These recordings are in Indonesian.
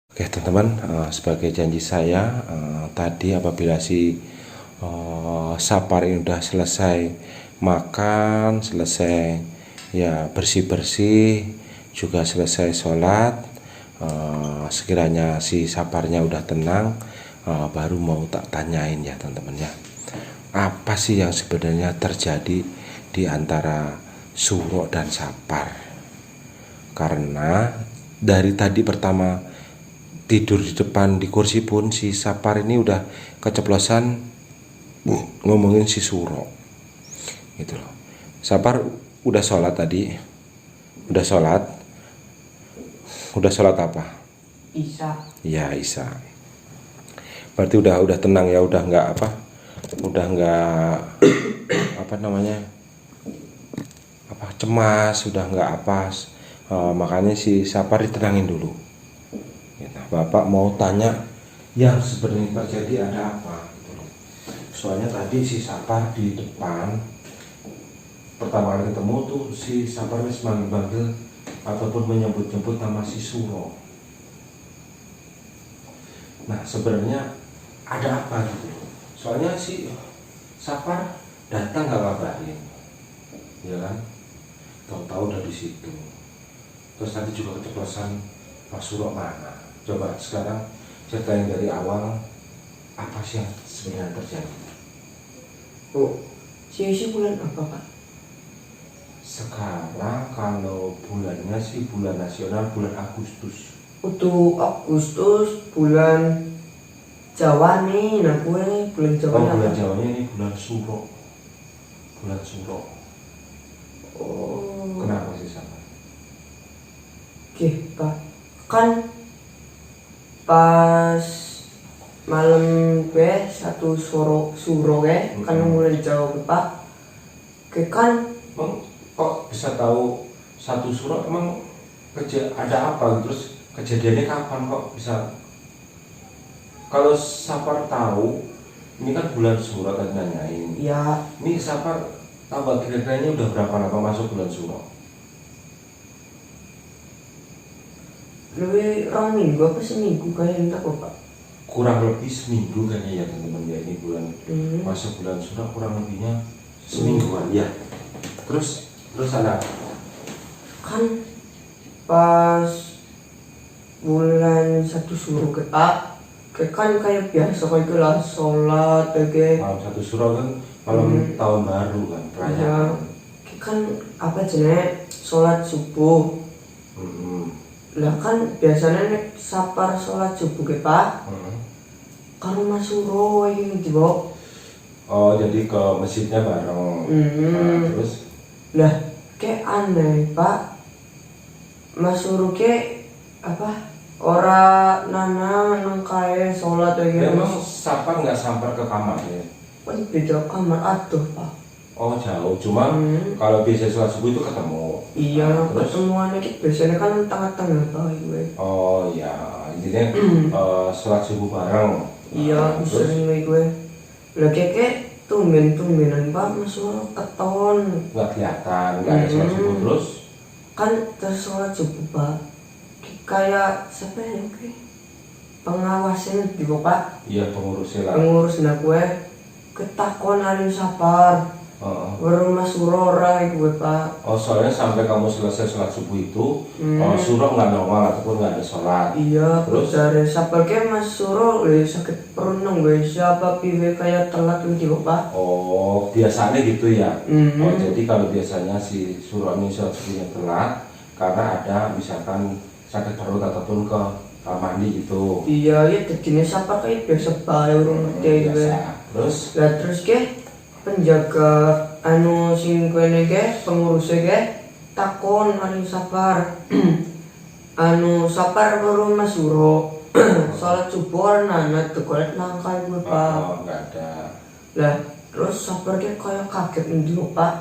Oke teman-teman, sebagai janji saya tadi apabila si Sapar ini udah selesai makan, selesai ya bersih-bersih, juga selesai sholat, sekiranya si Saparnya udah tenang, baru mau tak tanyain ya teman-teman ya, apa sih yang sebenarnya terjadi di antara Suro dan Sapar. Karena dari tadi pertama tidur di depan di kursi pun si Sapar ini udah keceplosan ngomongin si Suro gitu loh. Sapar udah sholat tadi, udah sholat apa? Isya. Ya Isya. Berarti udah tenang ya, udah nggak cemas, udah nggak apa. Makanya si Sapar ditenangin dulu. Nah, Bapak mau tanya yang sebenarnya terjadi ada apa gitu loh. Soalnya tadi si Sapar di depan pertama kali ketemu tuh si Sapar wis manggil ataupun menyebut-nyebut nama si Suro. Nah sebenarnya ada apa gitu loh. Soalnya si Sapar datang nggak kabarin, ya kan? Tahu-tahu udah di situ. Terus tadi juga keceplosan Pak Suro mana? Coba sekarang ceritain dari awal apa sih yang sebenarnya terjadi. Oh, si bulan apa Pak? Sekarang kalau bulannya sih bulan nasional, bulan Agustus. Untuk Agustus bulan Jawa nih, nah gue bulan Jawa. Oh, bulan Jawanya ini bulan Suro. Bulan Suro. Oh. Kenapa sih sama? Oke Pak, kan pas malam gue satu suro gue kan mulai Jawa Pak. Oke kan Emang kok bisa tahu satu Suro, emang ada apa? Terus kejadiannya kapan kok bisa? Kalau Sapar tahu, ini kan bulan Suro tadi nanyain. ya Ini Sapar tahu kira-kiranya udah berapa lama masuk bulan Suro? lebih minggu apa seminggu kayaknya entah kok Pak. Kurang lebih seminggu kayaknya ya teman-teman ya, ini bulan masuk bulan Suro kurang lebihnya semingguan ya. Terus ada Kan pas bulan satu Suro ke Pak, kan kayak biasa kayak lah sholat kayak malam satu Suro kan malam tahun baru kan perayaan. kan apa jenis sholat subuh. Lah kan biasanya nek Sapar sholat subuh ke Pak karo Mas Suro ini gitu. Oh jadi ke masjidnya bareng. Nah, terus Lah kayak aneh Pak, Mas Suro ke apa ora nana nang kae sholat kayak memang Sapar nggak sampai ke kamar ya? kan beda kamar aduh Pak. Oh jauh, cuma kalau biasa sholat subuh itu ketemu. Iya, terus ketemuannya kita biasanya kan tengah-tengah Pak gue. oh ya intinya sholat subuh bareng. Iya, sering gue. Lah kayak tumben-tumbenan Pak Mas Suro keton. Nggak kelihatan, nggak ada sholat subuh. Terus Kan terus sholat subuh Pak. Kayak siapa ya oke? Pengawasnya di Pak. iya pengurusnya lah. Pengurus nah gue ketakon hari Sapar. Baru Mas Suro ora gue Pak. Oh soalnya sampai kamu selesai sholat subuh itu Suro nggak nongol ataupun nggak ada sholat. Iya, terus dari Sapar kayak Mas Suro sakit perut nang gue siapa piwe kayak telat gitu Pak. Oh biasanya gitu ya. Oh jadi kalau biasanya si Suro ini sholat subuhnya telat karena ada misalkan sakit perut ataupun ke kamar mandi gitu. Iya, ya jadinya Sapar kayak biasa bae urung ngerti gue. Terus Lah terus ke penjaga anu sing kene ke pengurusnya ke takon maring Sapar. Anu Sapar baru Mas Suro salat subuh nana tekolet nangkai gue Pak. Oh nggak ada. Lah terus Sapar ke kayak kaget nih Pak.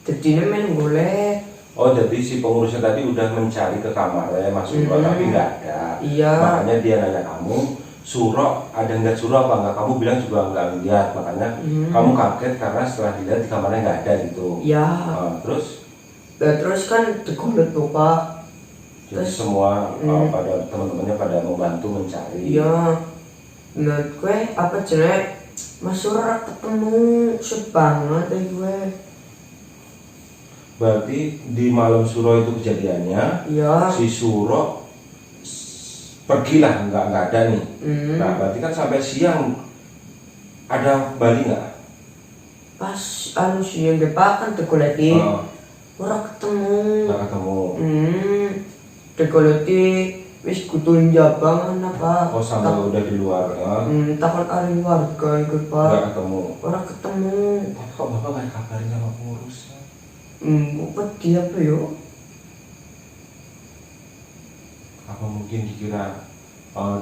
Jadinya main golek. Oh jadi si pengurusnya tadi udah mencari ke kamarnya Mas Suro tapi nggak ada. Iya. Makanya dia nanya kamu Suro ada nggak Suro apa nggak, kamu bilang juga nggak lihat, makanya kamu kaget karena setelah dilihat di kamarnya nggak ada gitu. Iya. Terus Lah terus kan tekolet tuh Pak. Jadi Terus, semua pada teman-temannya pada membantu mencari. iya. Nah, gue apa jenenge Mas Suro ora ketemu banget gue. Berarti di malam Suro itu kejadiannya, Iya. si Suro pergilah, nggak ada nih. Nah, berarti kan sampai siang ada Bali nggak? Pas anu siang ge Pak kan tegoleki. Ora ketemu. Nggak ketemu. Tegoleki wis kudu njabang apa? Oh, sampai udah di luar ya? Takon kali warga iku Pak. Nggak ketemu. Ora ketemu. Tapi kok bapak nggak kabarin sama pengurus? Wedi apa yo? Apa mungkin dikira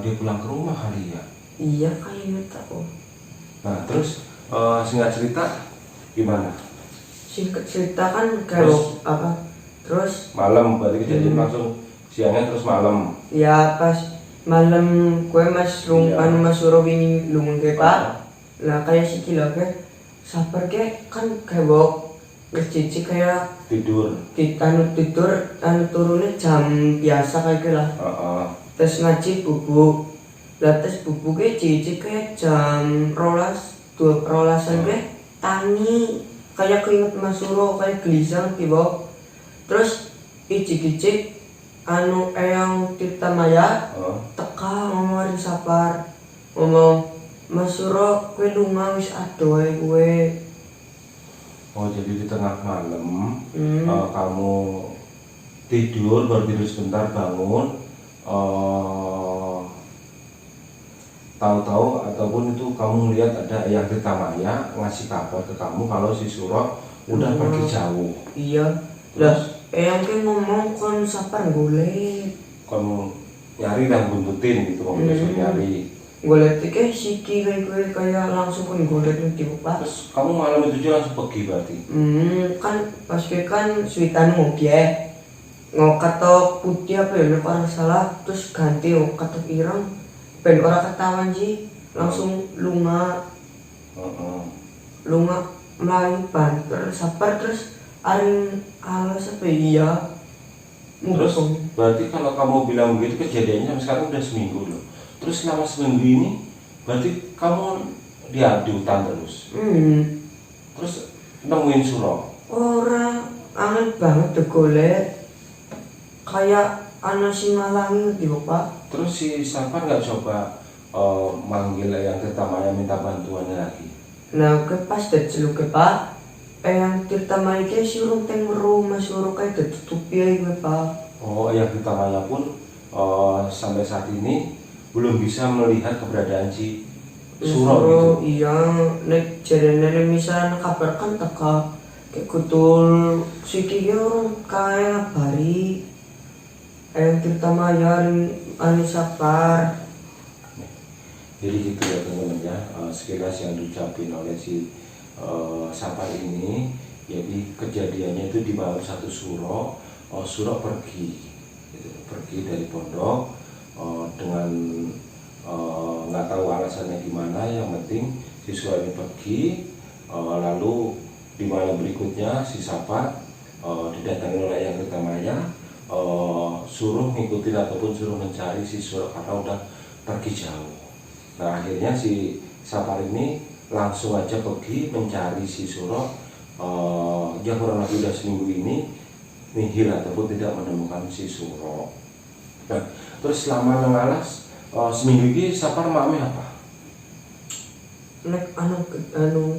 dia pulang ke rumah kali ya? Iya kayaknya tahu. Nah, terus singkat cerita gimana? Singkat cerita kan kalau apa? Terus Malam, berarti kejadian langsung siangnya terus malam. ya pas malam gue Mas Iya. Mas Suro wingi lunga ke Pak. Lah kayak si kilo ke sabar ke kan kebok ngecici kayak Tidur. tidur turunnya jam biasa kayak gitu lah. Terus ngaji bubuk. Lah terus bubuknya cici kayak jam rolasan ke tangi kayak keinget Mas Suro kayak gelisah tiba. Terus icik-icik yang Tirta Maya teka ngomong sapar ngomong Mas Suro kue lunga wis adoh kue. Oh, jadi di tengah malam kamu tidur, baru tidur sebentar bangun, tahu-tahu ataupun itu kamu lihat ada Eyang Tirta Maya ngasih kabar ke kamu kalau si Suro udah pergi jauh. Iya. Lah Eyang ke ngomong kon sapar golek. Kamu nyari dan buntutin gitu, kamu disuruh nyari. Golek ke siki kayak langsung kon golek di Pak. Terus kamu malam itu juga langsung pergi berarti? Kan pas kan suitan moge ngokatok putih apa ya orang salah terus ganti ngokatok ireng ben ora ketahuan sih langsung lunga melayu banter sapar terus aring alas apa iya. Terus berarti kalau kamu bilang begitu kejadiannya sampai sekarang udah seminggu loh. Terus selama seminggu ini berarti kamu di hutan terus. Terus nemuin Suro? Ora angin banget deh golek kayak anak sing ngalangi di Pak. Terus si Sapar nggak coba manggil Eyang Tirta Maya minta bantuannya lagi? Nah ke pas celuk ke Pak Eyang Tirta Maya ke suruh teng rumah suruh kayak ketutupi aja Pak. Oh, Eyang Tirta Maya pun sampai saat ini belum bisa melihat keberadaan si Suro gitu. Iya, nek jarene misalnya kabar kan teka kayak kutul siki yo kayak bari Eyang Tirta Maya anu Sapar. Jadi gitu ya teman-teman ya, sekilas yang diucapin oleh si Sapar ini. Jadi kejadiannya itu di malam satu Suro, Suro pergi dari pondok dengan nggak tahu alasannya gimana, yang penting si Suro ini pergi. Lalu di malam berikutnya si Sapar didatangi oleh Eyang Tirta Maya, suruh ngikutin ataupun suruh mencari si Suro karena udah pergi jauh. Nah akhirnya si Sapar ini langsung aja pergi mencari si Suro. Ya kurang lebih udah seminggu ini nihil ataupun tidak menemukan si Suro. Nah, terus selama nengalas seminggu ini Sapar mame apa? Nek anu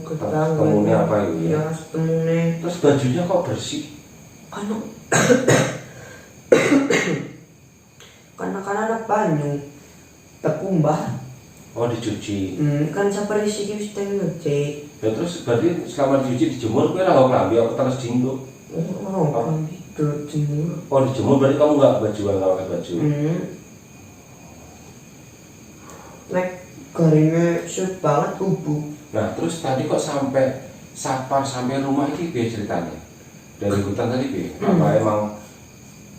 ketang Temunya apa itu? Ya temune. Terus bajunya kok bersih? Karena anak banyu tekumbah. Oh, dicuci. Kan Sapar isi wis teng ngecek. Ya terus berarti selama dicuci dijemur kowe ora nggo klambi apa terus diinduk? Oh, itu jemur. Oh, dijemur berarti kamu nggak pakai baju. Nek garingnya shoot banget ubuk. Nah, terus tadi kok sampai Sapar sampai rumah ini piye ceritanya? Dari hutan tadi piye? Apa emang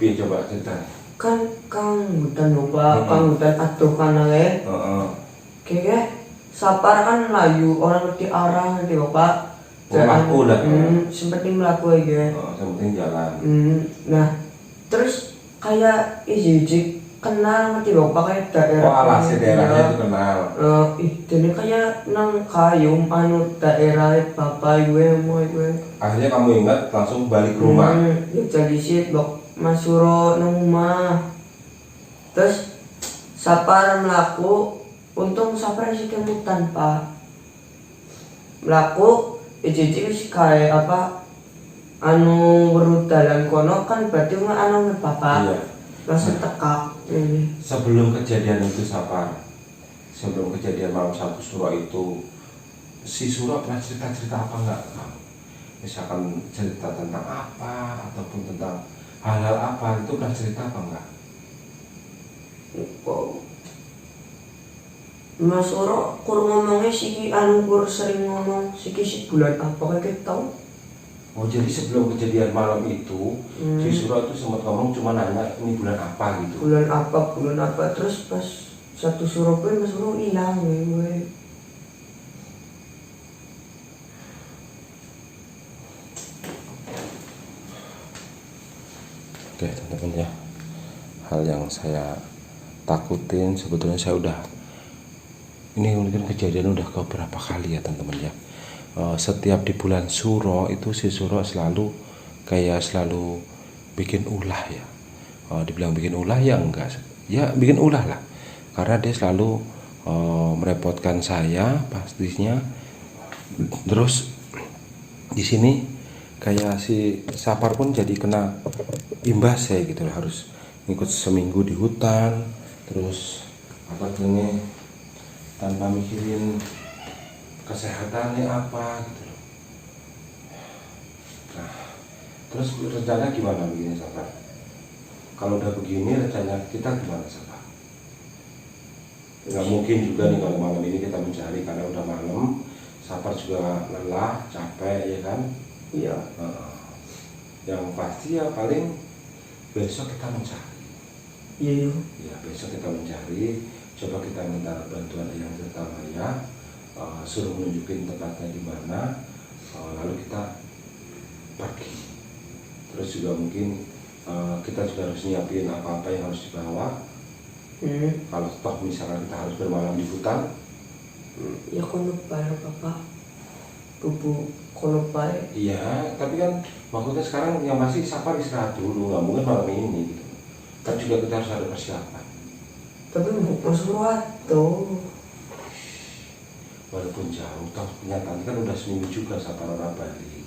piye coba ceritanya? Kan kang hutan lupa, kang hutan aduh kan ae. Kayak Sapar kan layu orang ngerti arah ngerti Bapak. Melaku lah. Sempetin melaku aja. Yang penting jalan. Nah, terus kayak iji kenal ngerti bapak kayak daerah. Oh, alasnya daerahnya itu kenal. Ini kayak nang kayum anu daerah bapak gue mau gue. Akhirnya kamu ingat langsung balik ke rumah. Ya jadi sih blok Mas Suro nang rumah. Terus sapar melaku, untung sapar sih kemutan pak. Melaku iji wis kayak apa anu berutalan kono kan berarti mah anu bapak. Iya. Langsung tekak ini. Sebelum kejadian itu Sapar, sebelum kejadian malam satu Suro itu, si Suro pernah cerita-cerita apa enggak ke kamu? Misalkan cerita tentang apa ataupun tentang hal-hal apa, itu pernah cerita apa enggak? Oh. Mas Oro kur ngomongnya si anu kur sering ngomong si bulan apa kayak tau? Oh, jadi sebelum kejadian malam itu, si Suro itu sempat ngomong cuma nanya ini bulan apa gitu. Bulan apa terus pas satu Suro pun Mas Oro hilang gue. Oke teman-teman ya, hal yang saya takutin sebetulnya saya udah, ini mungkin kejadian udah beberapa kali ya teman-teman ya. Setiap di bulan Suro itu si Suro selalu bikin ulah ya. Dibilang bikin ulah ya enggak, ya bikin ulah lah, karena dia selalu merepotkan saya pastinya. Terus di sini kayak si Sapar pun jadi kena imbas ya gitu, harus ngikut seminggu di hutan, terus apa ini tanpa mikirin kesehatannya apa gitu loh. Nah, terus rencana gimana begini Sapar? Kalau udah begini rencana kita gimana Sapar? Nggak mungkin juga nih kalau malam ini kita mencari karena udah malam. Sapar juga lelah, capek ya kan? Iya. Yang pasti ya paling besok kita mencari. Iya. Ya besok kita mencari. Coba kita minta bantuan yang pertama ya. Suruh menunjukin tempatnya di mana, lalu kita pergi. Terus juga mungkin kita juga harus nyiapin apa-apa yang harus dibawa. Kalau toh misalkan kita harus bermalam di hutan, ya kono bayar bapak tubuh kono bayar. iya, tapi kan maksudnya sekarang yang masih Sapar istirahat dulu, nggak mungkin malam ini gitu. Kan juga kita harus ada persiapan. Tapi Mas Ruwato Walaupun jauh, toh kenyataan kan udah seminggu juga Sapar orang Bali,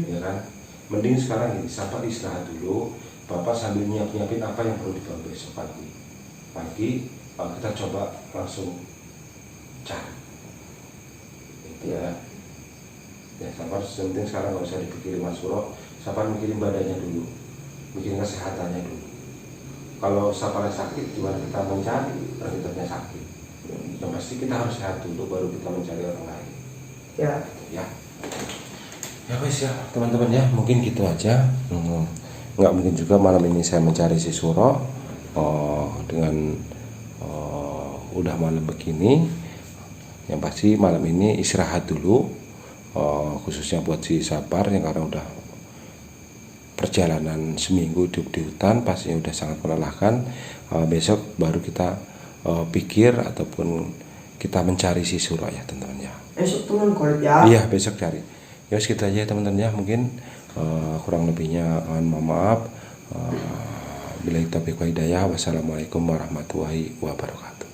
ya kan? Mending sekarang ini Sapar istirahat dulu, Bapak sambil nyiapin apa yang perlu dibawa besok pagi. Kita coba langsung cari, itu ya. Ya Sapar penting sekarang nggak usah dipikirin Mas Suro, Sapar mikirin badannya dulu, mikirin kesehatannya dulu. Kalau Sapar sakit, gimana kita mencari ternyata sakit? Yang pasti kita harus sehat dulu baru kita mencari orang lain. Ya. Ya. Ya wes ya teman-teman ya, mungkin gitu aja. Nggak mungkin juga malam ini saya mencari si Suro dengan udah malam begini. Yang pasti malam ini istirahat dulu, khususnya buat si Sapar yang karena udah perjalanan seminggu di hutan pastinya udah sangat melelahkan. Besok baru kita pikir ataupun kita mencari si Suro ya teman-teman ya. Esok teman kolek ya. Iya besok cari. Ya segitu aja teman-teman ya, mungkin kurang lebihnya mohon maaf. Bila taufiq wa hidayah. Wassalamualaikum warahmatullahi wabarakatuh.